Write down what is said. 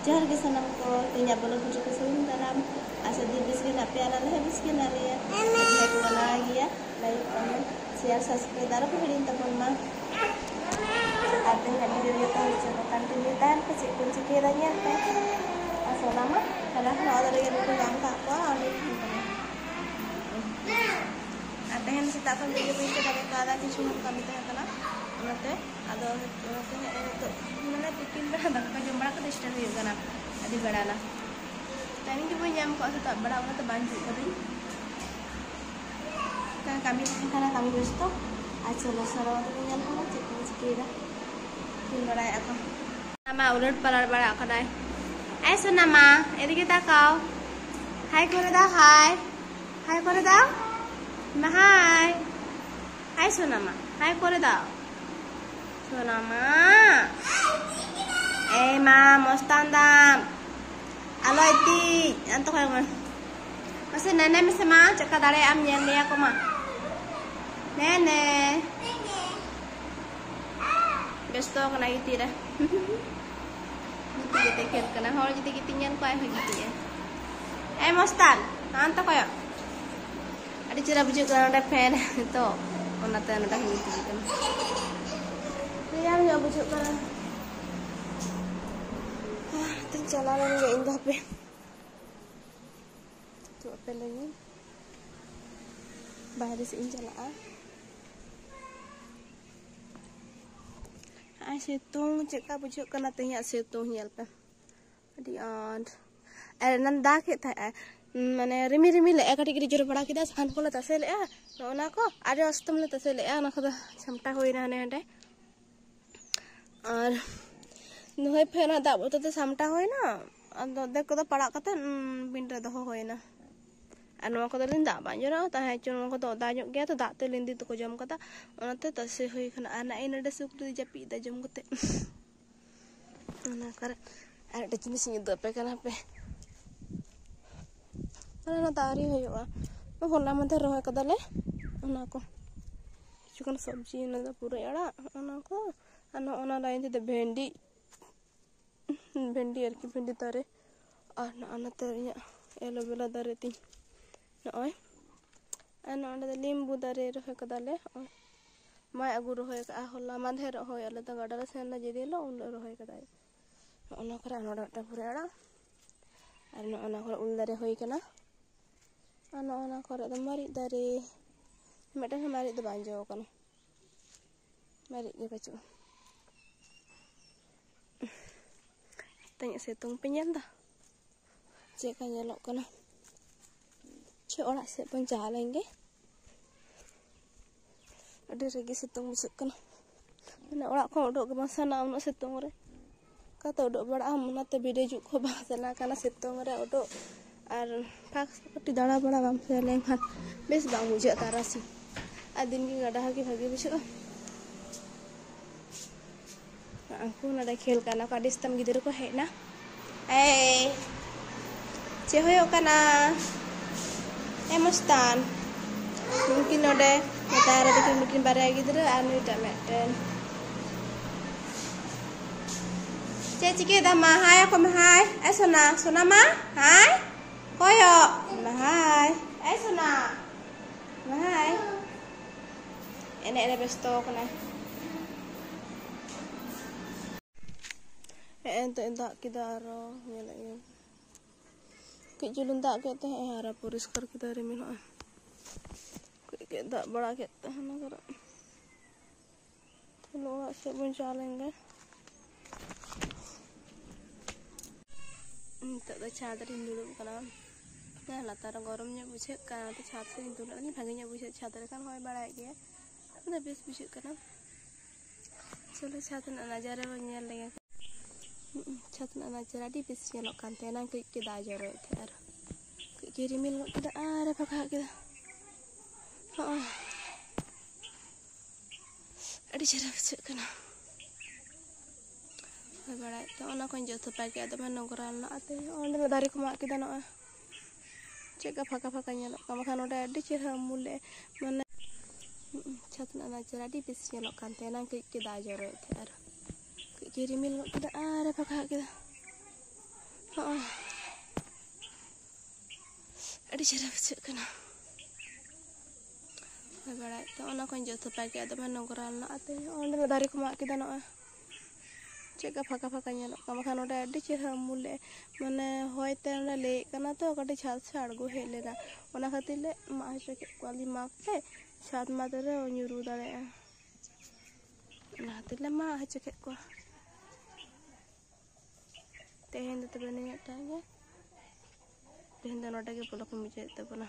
Johar ke sanam ko tinya bolo pucuk ke sum dalam asa di biskin api ala leh biskin area ya ko lagi ya like comment share subscribe daro ko hilin tapon ma ate hadi video to channel continue tan ke cik kunci kiranya pe asa nama kada na ada lagi ko jam ka ko ani ate hen sita ko video ko ke dapat kada kichu kami teh kana onate ado onate to mana bikin bera dakka jom bera ko disturb hu kana adi bera na tani ki punya am ko asa bera ona to banju ko dei kan kami kana kami besto achalo saro to punya ko cik kira tin bera ako nama ulat palar bera ako dai ai so nama edike takao hai kore dao hai kore dao ma hai so nama hai kore dao so nama ma mostandam alo iti anto kayo man masih nenek mesti ma cakap dari am yang dia aku mah nenek besto kena iti dah kita kira kena hal jadi kita nyan kau yang gitu ya mostan anto kayo ada cara bujuk kalau ada pen itu orang nanti ada gitu kan yang nggak bujuk kan jalanan nggak indah pe tuh apa lagi bahari sih jalan situng cekak bujuk kena tanya situng nyel pe adi nanda kita mane rimi le ekati kiri juru pada kita san kola tasel ya ona ko ada astam le tasel ya ona ko samta hoina ne ande ar noy phena da boto te samta hoina ando dek ko para kata binda doho hoina anu ko dalin da banjora ta ha chun ko da nyok ge to da te lindi to ko jom kata onate tase hoi khana ana ina de sukri japi da jom kote ona kar ada jenis ni do pe kana pe ana tari hoyoa hola mate rohe kadale ona ko chukan sabji na da pura ara ona ko ana lain te भेंडी er ki भेंडी tare ana tarinya elo bela dare ti noy ana onda de limbu dare rohe kadale mai agu rohe ka hola mandhe rohe ale ta gadala sen na jedilo un rohe kadai ona kara ana ta pura ara arno ona ko ul dare hoi kana ana kore da mari dare meta mari do banjo kana mari ge bacu tanya situng pinjam dah cek kan nyelok kana cek orak se penjalenge ada lagi situng busuk kana mana orak ko odok ke bangsa na ono situng re kata odok bada am na te bide juk ko bangsa na kana situng re odok ar pak seperti dara bada bam seleng kan bes bang bujak tarasi adin ki ngada haki bagi busuk aku nada khel kana ka distam gidero ko hena che hoyo kana mostan mungkin ode matara bikin bikin bare gidero anu da meten che chike da ma hai ko ma hai sona ma hai koyo ma hai sona ma hai ene besto kana ente dak kita aro nyala ya ke julun dak ke teh hara puriskar kita remin ke dak bada ke teh na kara lo se bun chalenge tak da chadar indulu kana na latar goromnya bujhe kana te chadar indulu ani bhaginya bujhe chadar kan hoy bada ge na bes bujhe kana chalo chadar nazara nyal lege Chatan anak jadi bis nyelok kantenan ke kita jaro ter ke kirimil kita ada pakai kita ada cara becek kena berat tu anak kan jatuh pakai ada mana ngoral nak ate orang dari kemak kita nak cek pakai nyelok kamu kan udah ada cara mulai mana chatan anak jadi bis nyelok kantenan ke kita jaro ter ke kirimil kita ada pakai kita Aduh cerah bujuk kena. Barat tu orang kan jatuh pagi ada mana orang nak tu orang dari kemak kita nak cek apa nyelok kamu kan udah ada cerah mulai mana hoy tem le karena tu kalau chat chat gue helena orang kata le mak cek kuali mak chat madere nyuru dare nah tu le mak cek ku tehen tu benar tanya tehen tu orang ke pulau kami cek tu pernah